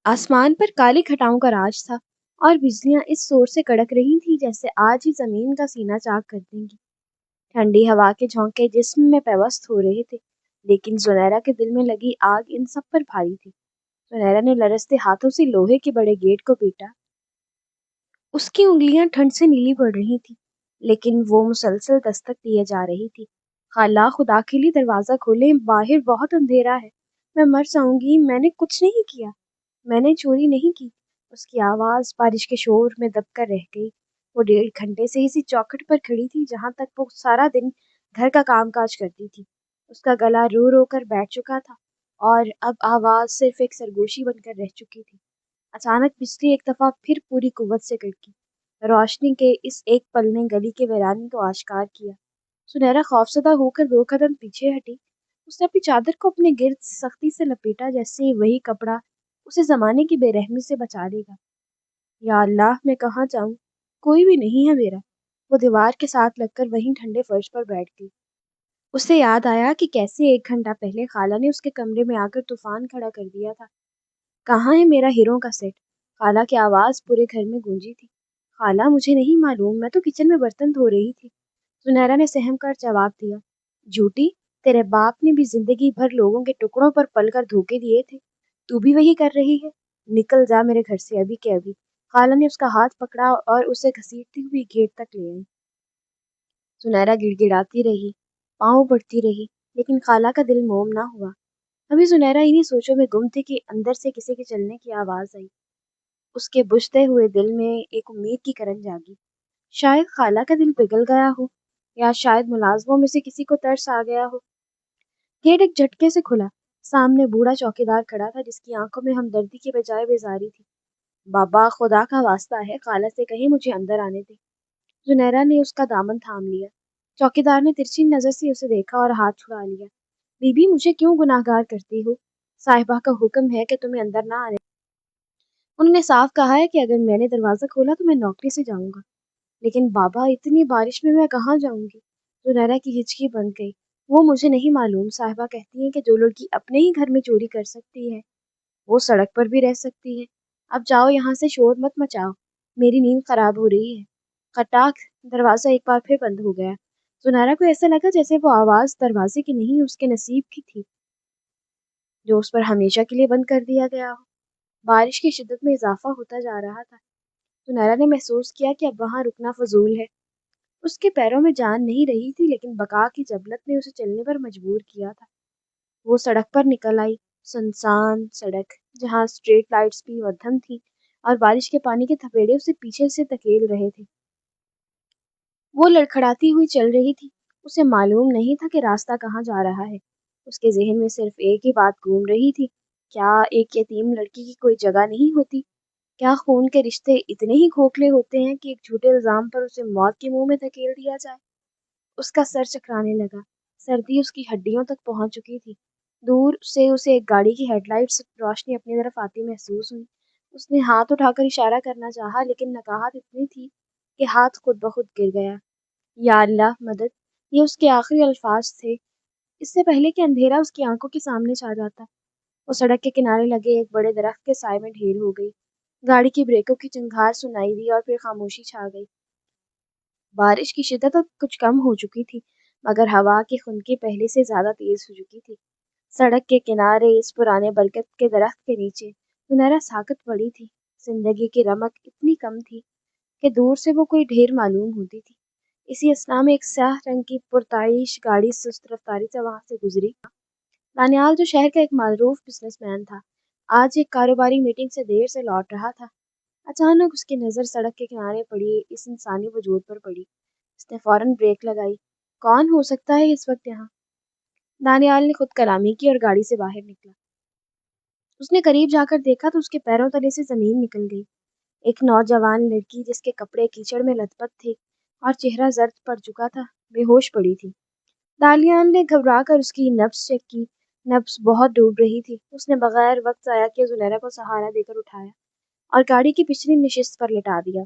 आसमान पर काली घटाओं का राज था और बिजलियां इस जोर से कड़क रही थी जैसे आज ही जमीन का सीना चाक कर देंगी। ठंडी हवा के झोंके जिस्म में पेवस्त हो रहे थे, लेकिन जुनैरा के दिल में लगी आग इन सब पर भारी थी। जुनैरा ने लरसते हाथों से लोहे के बड़े गेट को पीटा। उसकी उंगलियां ठंड से नीली पड़ रही थी, लेकिन वो मुसलसल दस्तक दिए जा रही थी। खाला, खुदा के लिए दरवाजा खोले, बाहर बहुत अंधेरा है। मैं मर जाऊंगी। मैंने कुछ नहीं किया। मैंने चोरी नहीं की। उसकी आवाज बारिश के शोर में दबकर रह गई। वो 1.5 घंटे से इसी चौखट पर खड़ी थी जहां तक वो सारा दिन घर का कामकाज करती थी। उसका गला रो रो कर बैठ चुका था और अब आवाज सिर्फ एक सरगोशी बनकर रह चुकी थी। अचानक बिजली एक दफा फिर पूरी कुव्वत से कड़की। रोशनी के इस एक पल ने गली के वीराने को आश्कार किया। सुनहरा खौफजदा होकर 2 कदम पीछे हटी। उसने अपनी चादर को अपने गिर्द सख्ती से लपेटा, जैसे वही कपड़ा उसे जमाने की बेरहमी से बचा लेगा। या अल्लाह, मैं कहाँ जाऊं? कोई भी नहीं है मेरा। वो दीवार के साथ लगकर वहीं ठंडे फर्श पर बैठ गई। उसे याद आया कि कैसे 1 घंटा पहले खाला ने उसके कमरे में आकर तूफान खड़ा कर दिया था। कहाँ है मेरा हीरो का सेट? खाला की आवाज पूरे घर में गूंजी थी। खाला, मुझे नहीं मालूम, मैं तो किचन में बर्तन धो रही थी। सुनहरा ने सहम कर जवाब दिया। झूठी, तेरे बाप ने भी जिंदगी भर लोगों के टुकड़ों पर पलकर धोखे दिए थे। तू भी वही कर रही है। निकल जा मेरे घर से अभी के अभी। खाला ने उसका हाथ पकड़ा और उसे घसीटती हुई गेट तक ले आई। सुनहरा गिड़गिड़ाती रही, पाँव पड़ती रही, लेकिन खाला का दिल मोम ना हुआ। अभी सुनहरा इन्हीं सोचों में गुम थी कि अंदर से किसी के चलने की आवाज आई। उसके बुझते हुए दिल में एक उम्मीद की किरण जागी। शायद खाला का दिल पिघल गया हो, या शायद मुलाजमों में से किसी को तरस आ गया हो। गेट एक झटके से खुला। सामने बूढ़ा चौकीदार खड़ा था, जिसकी आंखों में हमदर्दी के बजाय बेजारी थी। बाबा, खुदा का वास्ता है, खाला से कहीं मुझे अंदर आने दे। जुनैरा ने उसका दामन थाम लिया। चौकीदार ने तिरछी नजर से उसे देखा और हाथ छुड़ा लिया। बीबी, मुझे क्यों गुनाहगार करती हो? साहिबा का हुक्म है कि तुम्हें अंदर ना आने। उन्होंने साफ कहा है कि अगर मैंने दरवाजा खोला तो मैं नौकरी से जाऊंगा। लेकिन बाबा, इतनी बारिश में मैं कहाँ जाऊंगी? जुनैरा की हिचकी बंद गई। वो मुझे नहीं मालूम। साहिबा कहती है कि जो लड़की अपने ही घर में चोरी कर सकती है, वो सड़क पर भी रह सकती है। अब जाओ यहाँ से, शोर मत मचाओ। मेरी नींद खराब हो रही है। खटाक, दरवाजा एक बार फिर बंद हो गया। सुनहरा को ऐसा लगा जैसे वो आवाज दरवाजे की नहीं, उसके नसीब की थी, जो उस पर हमेशा के लिए बंद कर दिया गया हो। बारिश की शिद्दत में इजाफा होता जा रहा था। सुनहरा ने महसूस किया कि अब वहां रुकना फजूल है। उसके पैरों में जान नहीं रही थी, लेकिन बका की जबलत ने उसे चलने पर मजबूर किया था। वो सड़क पर निकल आई। सुनसान सड़क, जहाँ स्ट्रीट लाइट्स भी मध्यम थी और बारिश के पानी के थपेड़े उसे पीछे से धकेल रहे थे। वो लड़खड़ाती हुई चल रही थी। उसे मालूम नहीं था कि रास्ता कहाँ जा रहा है। उसके जहन में सिर्फ एक ही बात घूम रही थी। क्या एक यतीम लड़की की कोई जगह नहीं होती? क्या खून के रिश्ते इतने ही खोखले होते हैं कि एक झूठे इल्जाम पर उसे मौत के मुंह में धकेल दिया जाए? उसका सर चकराने लगा। सर्दी उसकी हड्डियों तक पहुंच चुकी थी। दूर से उसे एक गाड़ी की हेडलाइट्स रोशनी अपनी तरफ आती महसूस हुई। उसने हाथ उठाकर इशारा करना चाहा, लेकिन नकाहत इतनी थी कि हाथ खुद ब खुद गिर गया। या अल्लाह, मदद! ये उसके आखिरी अल्फाज थे, इससे पहले कि अंधेरा उसकी आंखों के सामने छा जाता। वो सड़क के किनारे लगे एक बड़े दरख्त के साए में ढेर हो गई। गाड़ी की ब्रेकों की चिंगार सुनाई दी और फिर खामोशी छा गई। बारिश की शिद्दत अब कुछ कम हो चुकी थी, मगर हवा की खुनकी पहले से ज्यादा तेज हो चुकी थी। सड़क के किनारे इस पुराने बरगद के दरख्त के नीचे सुनहरा साकत पड़ी थी। जिंदगी की रमक इतनी कम थी कि दूर से वो कोई ढेर मालूम होती थी। इसी असना में एक स्याह रंग की पुरताइश गाड़ी सुस्त रफ्तारी से वहां से गुजरी। दानियाल, जो शहर का एक मारूफ बिजनेसमैन था, आज एक कारोबारी मीटिंग से देर से लौट रहा था। अचानक उसकी नज़र सड़क के किनारे पड़ी इस इंसानी वजूद पर पड़ी। उसने फौरन ब्रेक लगाई। कौन हो सकता है इस वक्त यहाँ? दानियाल ने खुद कलामी की और गाड़ी से बाहर निकला। उसने करीब जाकर देखा तो उसके पैरों तले से जमीन निकल गई। एक नौजवान लड़की, जिसके कपड़े कीचड़ में लथपथ थे और चेहरा जर्द पड़ चुका था, बेहोश पड़ी थी। दानियाल ने घबरा कर उसकी नब्ज चेक की। नब्ज बहुत डूब रही थी। उसने बगैर वक्त जाया किए जुनैरा को सहारा देकर उठाया और गाड़ी की पिछली नशिस्त पर लिटा दिया।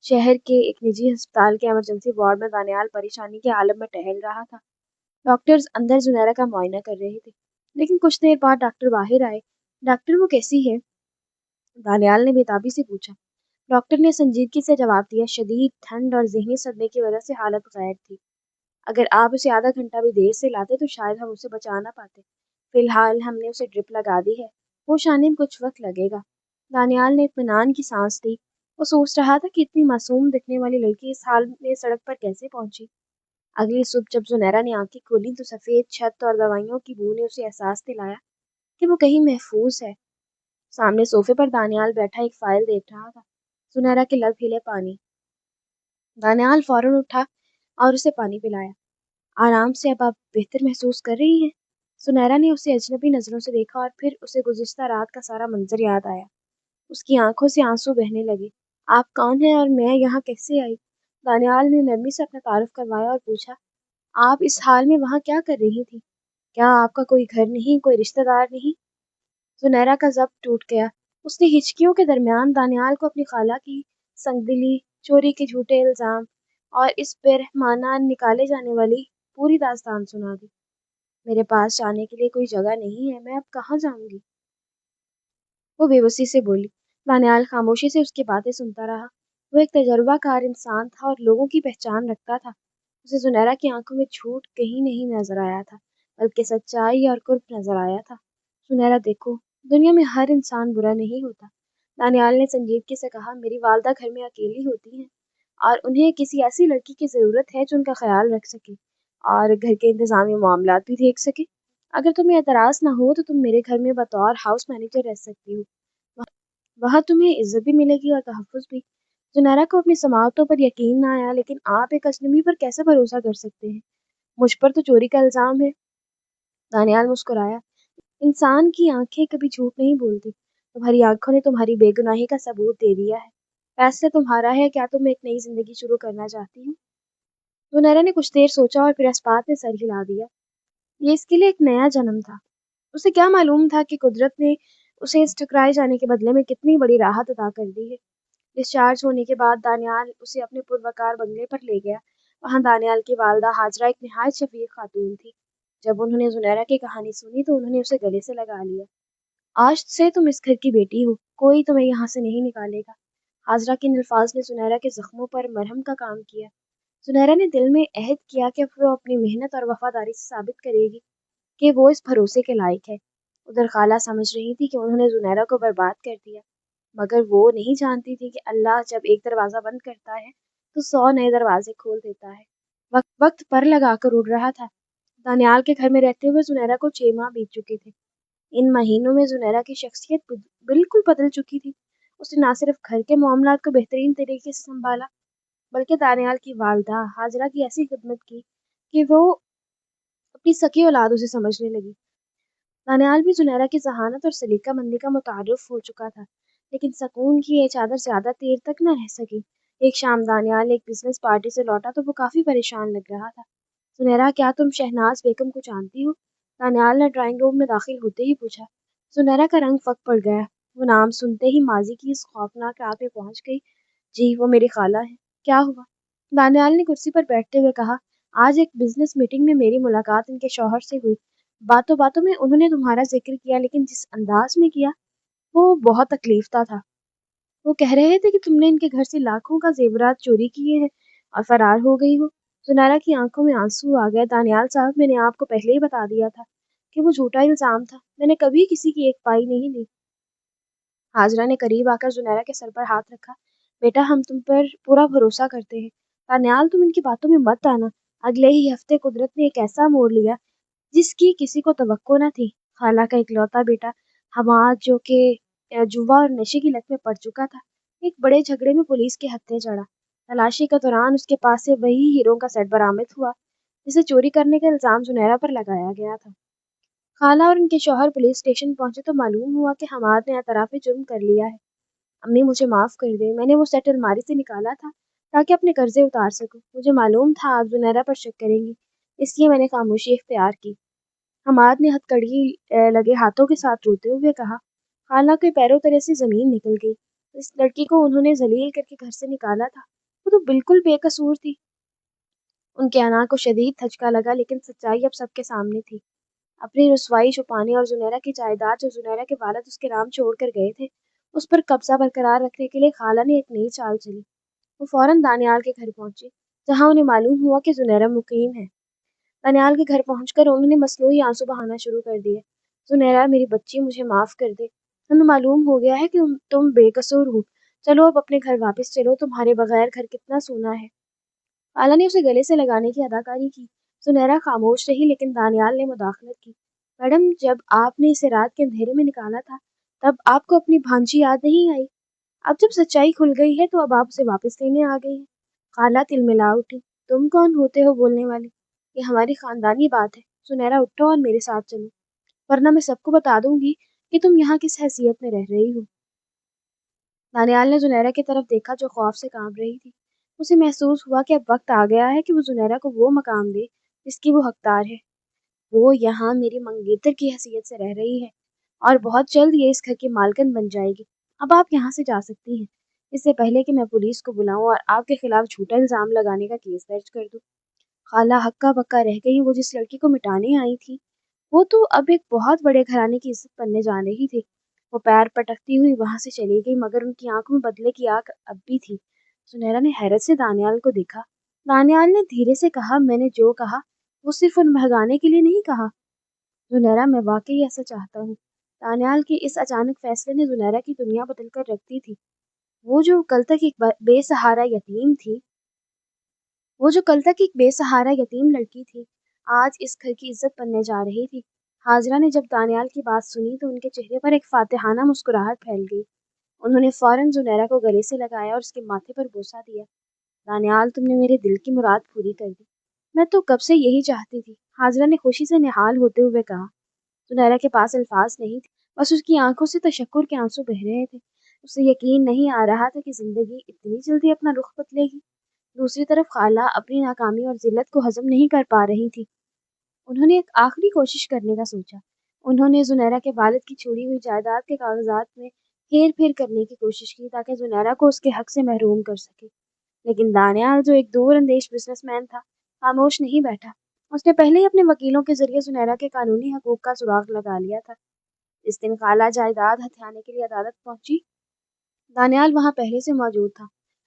शहर के एक निजी अस्पताल के इमरजेंसी वार्ड में दानियाल परेशानी के आलम में टहल रहा था। डॉक्टर्स अंदर जुनैरा का मुआयना कर रहे थे, लेकिन कुछ देर बाद डॉक्टर बाहर आए। डॉक्टर, वो कैसी है? दानियाल ने बेताबी से पूछा। डॉक्टर ने संजीदगी से जवाब दिया, शदीद ठंड और जहनी सदमे की वजह से हालत गैर थी। अगर आप उसे आधा घंटा भी देर से लाते तो शायद हम उसे बचा ना पाते। फिलहाल हमने उसे ड्रिप लगा दी है, होश आने में कुछ वक्त लगेगा। दानियाल ने इत्मीनान की सांस ली। वो सोच रहा था कि इतनी मासूम दिखने वाली लड़की इस हाल में सड़क पर कैसे पहुंची। अगली सुबह जब जुनैरा ने आंखें खोली तो सफ़ेद छत और दवाइयों की बू ने उसे एहसास दिलाया कि वो कहीं महफूज है। सामने सोफे पर दानियाल बैठा एक फाइल देख रहा था। जुनैरा के लब हिले पानी। दानियाल फौरन उठा और उसे पानी पिलाया। आराम से अब आप बेहतर महसूस कर रही हैं? सुनैरा ने उसे अजनबी नजरों से देखा और फिर उसे गुज़िश्ता रात का सारा मंजर याद आया। उसकी आंखों से आंसू बहने लगे। आप कौन हैं और मैं यहाँ कैसे आई? दानियाल ने नरमी से अपना तारुफ करवाया और पूछा, आप इस हाल में वहाँ क्या कर रही थी? क्या आपका कोई घर नहीं, कोई रिश्तेदार नहीं? सुनैरा का ज़ब्त टूट गया। उसने हिचकियों के दरमियान दानियाल को अपनी खाला की संगदिली, चोरी के झूठे इल्ज़ाम और इस बेरहमाना निकाले जाने वाली पूरी दास्तान सुना दी। मेरे पास जाने के लिए कोई जगह नहीं है, मैं अब कहाँ जाऊंगी? वो बेबसी से बोली। दानियाल खामोशी से उसकी बातें सुनता रहा। वो एक तजर्बाकार इंसान था और लोगों की पहचान रखता था। उसे सुनहरा की आंखों में झूठ कहीं नहीं नजर आया था, बल्कि सच्चाई और कुर्ब नजर आया था। सुनहरा देखो, दुनिया में हर इंसान बुरा नहीं होता। दानियाल ने संजीदगी से कहा, मेरी वालदा घर में अकेली होती हैं और उन्हें किसी ऐसी लड़की की ज़रूरत है जो उनका ख्याल रख सके और घर के इंतज़ामी मामलात भी देख सके। अगर तुम्हें एतराज़ ना हो तो तुम मेरे घर में बतौर हाउस मैनेजर रह सकती हो। वहाँ तुम्हें इज्जत भी मिलेगी और तहफ़्फ़ुज़ भी। जुनैरा को अपनी समाअतों पर यकीन ना आया, लेकिन आप एक अजनबी पर कैसे भरोसा कर सकते हैं? मुझ पर तो चोरी का इल्ज़ाम है। दानियाल मुस्कुराया। इंसान की आंखें कभी झूठ नहीं बोलती। तुम्हारी आंखों ने तुम्हारी बेगुनाही का सबूत दे दिया है। फैसला तुम्हारा है, क्या तुम एक नई जिंदगी शुरू करना चाहती हो? जुनैरा ने कुछ देर सोचा और फिर इस्पात में सर हिला दिया। ये इसके लिए एक नया जन्म था। उसे क्या मालूम था कि कुदरत ने उसे इस ठुकराए जाने के बदले में कितनी बड़ी राहत अता कर दी है। डिस्चार्ज होने के बाद दानियाल उसे अपने पुरवकार बंगले पर ले गया। वहाँ दानियाल की वालदा हाजरा एक निहायत शफीक खातून थी। जब उन्होंने जुनैरा की कहानी सुनी तो उन्होंने उसे गले से लगा लिया। आज से तुम इस घर की बेटी हो, कोई तुम्हें यहाँ से नहीं निकालेगा। हाजरा के इन अल्फाज ने सुनैरा के जख्मों पर मरहम का काम किया। सुनैरा ने दिल में अहद किया कि वो अपनी मेहनत और वफादारी से साबित करेगी कि वो इस भरोसे के लायक है। उधर खाला समझ रही थी कि उन्होंने जुनैरा को बर्बाद कर दिया, मगर वो नहीं जानती थी कि अल्लाह जब एक दरवाज़ा बंद करता है तो 100 नए दरवाजे खोल देता है। वक्त पर लगाकर उड़ रहा था। दानियाल के घर में रहते हुए जुनैरा को 6 माह बीत चुके थे। इन महीनों में जुनैरा की शख्सियत बिल्कुल बदल चुकी थी। उसने ना सिर्फ घर के मामलात को बेहतरीन तरीके से संभाला, बल्कि दानियाल की वालदा हाजरा की ऐसी खिदमत की कि वो अपनी सगी औलाद उसे समझने लगी। दानियाल भी जुनैरा की जहानत और सलीका मंदी का मुतारिफ हो चुका था, लेकिन सकून की ये चादर ज्यादा देर तक न रह सकी। एक शाम दानियाल एक बिजनेस पार्टी से लौटा तो वो काफी परेशान लग रहा था। सुनहरा, क्या तुम शहनाज बेगम को जानती हो? दानियाल ने ड्राइंग रूम में दाखिल होते ही पूछा। सुनहरा का रंग फक पड़ गया। वो नाम सुनते ही माजी की इस खौफनाक रात में पहुंच गई। जी, वो मेरी खाला है। क्या हुआ? दानियाल ने कुर्सी पर बैठते हुए कहा, आज एक बिजनेस मीटिंग में मेरी मुलाकात इनके शौहर से हुई। बातों बातों में उन्होंने तुम्हारा जिक्र किया, लेकिन जिस अंदाज में किया वो बहुत तकलीफदा था। वो कह रहे थे कि तुमने इनके घर से लाखों का जेवरात चोरी किए हैं और फरार हो गई हो। सुनैरा की आंखों में आंसू आ गए। दानियाल साहब, मैंने आपको पहले ही बता दिया था कि वो झूठा इल्जाम था। मैंने कभी किसी की एक पाई नहीं ली। हाजरा ने करीब आकर जुनैरा के सर पर हाथ रखा। बेटा, हम तुम पर पूरा भरोसा करते हैं। दानियाल, तुम इनकी बातों में मत आना। अगले ही हफ्ते कुदरत ने एक ऐसा मोड़ लिया जिसकी किसी को तवक्को न थी। खाला का इकलौता बेटा हमाद, जो कि जुआ और नशे की लत में पड़ चुका था, एक बड़े झगड़े में पुलिस के हत्थे चढ़ा। तलाशी के दौरान उसके पास से वही हीरों का सेट बरामद हुआ जिसे चोरी करने का इल्जाम जुनैरा पर लगाया गया था। खाला और उनके शौहर पुलिस स्टेशन पहुंचे तो मालूम हुआ कि हमाद ने एतराफ़ जुर्म कर लिया है। अम्मी, मुझे माफ़ कर दे। मैंने वो सेट अलमारी से निकाला था ताकि अपने कर्जे उतार सकूं। मुझे मालूम था आप जुनैरा पर शक करेंगी, इसलिए मैंने खामोशी इख्तियार की। हमाद ने हथकड़ी लगे हाथों के साथ रोते हुए कहा, खाला के पैरों तले से ज़मीन निकल गई। इस लड़की को उन्होंने जलील करके घर से निकाला था। वो तो बिल्कुल बेकसूर थी। उनके अना को शदीद धचका लगा, लेकिन सच्चाई अब सबके सामने थी। अपनी रुसवाई छुपाने और जुनैरा की जायदाद जो जुनैरा के वालिद उसके नाम छोड़ कर गए थे, اس پر قبضہ برقرار رکھنے کے لیے خالہ نے ایک نئی چال چلی۔ وہ فوراً دانیال کے گھر پہنچی، جہاں انہیں معلوم ہوا کہ زنیرہ مقیم ہے۔ دانیال کے گھر پہنچ کر انہوں نے مصنوعی آنسو بہانا شروع کر دیے۔ زنیرہ میری بچی، مجھے معاف کر دے، ہمیں معلوم ہو گیا ہے کہ تم بے قصور ہو، چلو اب اپنے گھر واپس چلو، تمہارے بغیر گھر کتنا سونا ہے۔ خالہ نے اسے گلے سے لگانے کی اداکاری کی۔ زنیرہ خاموش رہی، لیکن دانیال نے مداخلت کی۔ میڈم، جب آپ نے اسے رات کے اندھیرے میں نکالا تھا تب آپ کو اپنی بھانجی یاد نہیں آئی؟ اب جب سچائی کھل گئی ہے تو اب آپ اسے واپس لینے آ گئی ہیں۔ خالہ تلملا اٹھی۔ تم کون ہوتے ہو بولنے والی؟ یہ ہماری خاندانی بات ہے۔ زنیرہ اٹھو اور میرے ساتھ چلو، ورنہ میں سب کو بتا دوں گی کہ تم یہاں کس حیثیت میں رہ رہی ہو۔ دانیال نے زنیرہ کی طرف دیکھا جو خوف سے کانپ رہی تھی۔ اسے محسوس ہوا کہ اب وقت آ گیا ہے کہ وہ زنیرہ کو وہ مقام دے جس کی وہ حقدار ہے۔ وہ یہاں میری منگیتر کی حیثیت سے رہ رہی ہے اور بہت جلد یہ اس گھر کی مالکن بن جائے گی۔ اب آپ یہاں سے جا سکتی ہیں، اس سے پہلے کہ میں پولیس کو بلاؤں اور آپ کے خلاف جھوٹا الزام لگانے کا کیس درج کر دوں۔ خالہ ہکا بکا رہ گئی۔ وہ جس لڑکی کو مٹانے آئی تھی وہ تو اب ایک بہت بڑے گھرانے کی عزت بننے جا رہی تھی۔ وہ پیر پٹکتی ہوئی وہاں سے چلی گئی، مگر ان کی آنکھوں میں بدلے کی آگ اب بھی تھی۔ زنیرہ نے حیرت سے دانیال کو دیکھا۔ دانیال نے دھیرے سے کہا، میں نے جو کہا وہ صرف ان بھگانے کے لیے نہیں کہا۔ زنیرہ، میں واقعی ایسا چاہتا ہوں۔ دانیال کے اس اچانک فیصلے نے زنیرہ کی دنیا بدل کر رکھ دی تھی۔ وہ جو کل تک ایک بے سہارا یتیم لڑکی تھی، آج اس گھر کی عزت بننے جا رہی تھی۔ حاضرہ نے جب دانیال کی بات سنی تو ان کے چہرے پر ایک فاتحانہ مسکراہٹ پھیل گئی۔ انہوں نے فوراً زنیرہ کو گلے سے لگایا اور اس کے ماتھے پر بوسہ دیا۔ دانیال، تم نے میرے دل کی مراد پوری کر دی۔ میں تو کب سے یہی چاہتی تھی، حاضرہ نے خوشی سے نہال ہوتے ہوئے کہا۔ زنیرہ کے پاس الفاظ نہیں تھے، بس اس کی آنکھوں سے تشکر کے آنسو بہہ رہے تھے۔ اسے یقین نہیں آ رہا تھا کہ زندگی اتنی جلدی اپنا رخ بدلے گی۔ دوسری طرف خالہ اپنی ناکامی اور ذلت کو ہضم نہیں کر پا رہی تھی۔ انہوں نے ایک آخری کوشش کرنے کا سوچا۔ انہوں نے زنیرہ کے والد کی چھوڑی ہوئی جائیداد کے کاغذات میں ہیر پھیر کرنے کی کوشش کی تاکہ زنیرہ کو اس کے حق سے محروم کر سکے۔ لیکن دانیال، جو ایک دور اندیش بزنس مین تھا، خاموش نہیں بیٹھا۔ اس نے پہلے ہی اپنے وکیلوں کے ذریعے زنیرہ کے قانونی حقوق کا سراغ لگا لیا تھا۔ اس دن خالہ جائیداد ہتھیانے کے لیے عدالت پہنچی۔ دانیال وہاں پہلے سے موجود تھا۔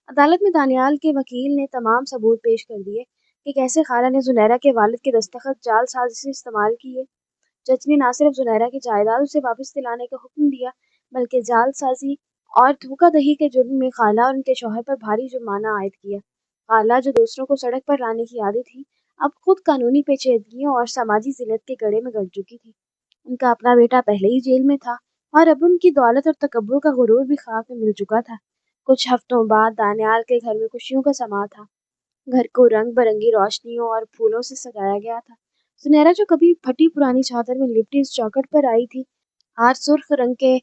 عدالت میں دانیال کے وکیل نے تمام ثبوت پیش کر دیے کہ کیسے خالہ نے زنیرہ کے والد کے دستخط جعل سازی سے استعمال کیے۔ جج نے نہ صرف زنیرہ کی جائیداد اسے واپس دلانے کا حکم دیا بلکہ جعل سازی اور دھوکہ دہی کے جرم میں خالہ اور ان کے شوہر پر بھاری جرمانہ عائد کیا۔ خالہ، جو دوسروں کو سڑک پر لانے کی عادی تھی، اب خود قانونی پیچیدگیوں اور سماجی ذلت کے گڑھے میں گڑ چکی تھی۔ ان کا اپنا بیٹا پہلے ہی جیل میں تھا اور اب ان کی دولت اور تکبر کا غرور بھی خاک میں مل چکا تھا۔ کچھ ہفتوں بعد دانیال کے گھر میں خوشیوں کا سما تھا۔ گھر کو رنگ برنگی روشنیوں اور پھولوں سے سجایا گیا تھا۔ زنیرہ، جو کبھی پھٹی پرانی چادر میں لپٹی اس چوکھٹ پر آئی تھی، آج سرخ رنگ کے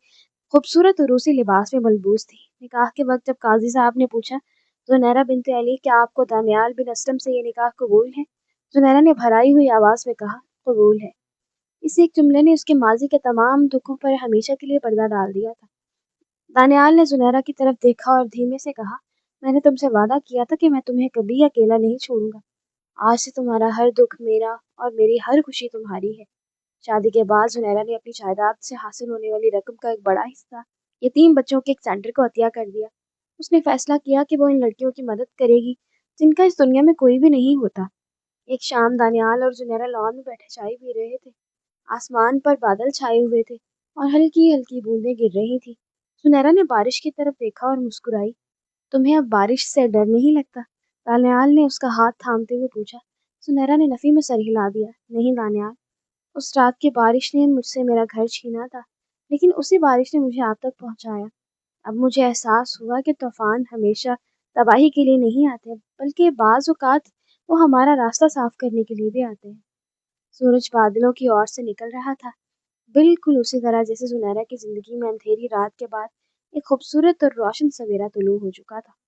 خوبصورت عروسی لباس میں ملبوس تھی۔ نکاح کے وقت جب قاضی صاحب نے پوچھا، زنیرہ بنت علی، کیا آپ کو دانیال بن اسلم سے یہ نکاح قبول ہے؟ زنیرہ نے بھرائی ہوئی آواز میں کہا، قبول ہے۔ اس ایک جملے نے اس کے ماضی کے تمام دکھوں پر ہمیشہ کے لیے پردہ ڈال دیا تھا۔ دانیال نے زنیرہ کی طرف دیکھا اور دھیمے سے کہا، میں نے تم سے وعدہ کیا تھا کہ میں تمہیں کبھی اکیلا نہیں چھوڑوں گا۔ آج سے تمہارا ہر دکھ میرا اور میری ہر خوشی تمہاری ہے۔ شادی کے بعد زنیرہ نے اپنی جائیداد سے حاصل ہونے والی رقم کا ایک بڑا حصہ یتیم بچوں کے ایک سینٹر کو عطیہ کر دیا۔ اس نے فیصلہ کیا کہ وہ ان لڑکیوں کی مدد کرے گی جن کا اس دنیا میں کوئی بھی نہیں ہوتا۔ ایک شام دانیال اور زنیرہ لان میں بیٹھے چائے پی رہے تھے۔ آسمان پر بادل چھائے ہوئے تھے اور ہلکی ہلکی بوندیں گر رہی تھی۔ زنیرہ نے بارش کی طرف دیکھا اور مسکرائی۔ تمہیں اب بارش سے ڈر نہیں لگتا؟ دانیال نے اس کا ہاتھ تھامتے ہوئے پوچھا۔ زنیرہ نے نفی میں سر ہلا دیا، نہیں دانیال، اس رات کی بارش نے مجھ سے میرا گھر چھینا تھا، لیکن اسی بارش نے مجھے آپ تک پہنچایا۔ اب مجھے احساس ہوا کہ طوفان ہمیشہ تباہی کے لیے نہیں آتے، بلکہ بعض اوقات وہ ہمارا راستہ صاف کرنے کے لیے بھی آتے ہیں۔ سورج بادلوں کی اور سے نکل رہا تھا، بالکل اسی طرح جیسے زنیرہ کی زندگی میں اندھیری رات کے بعد ایک خوبصورت اور روشن سویرا طلوع ہو چکا تھا۔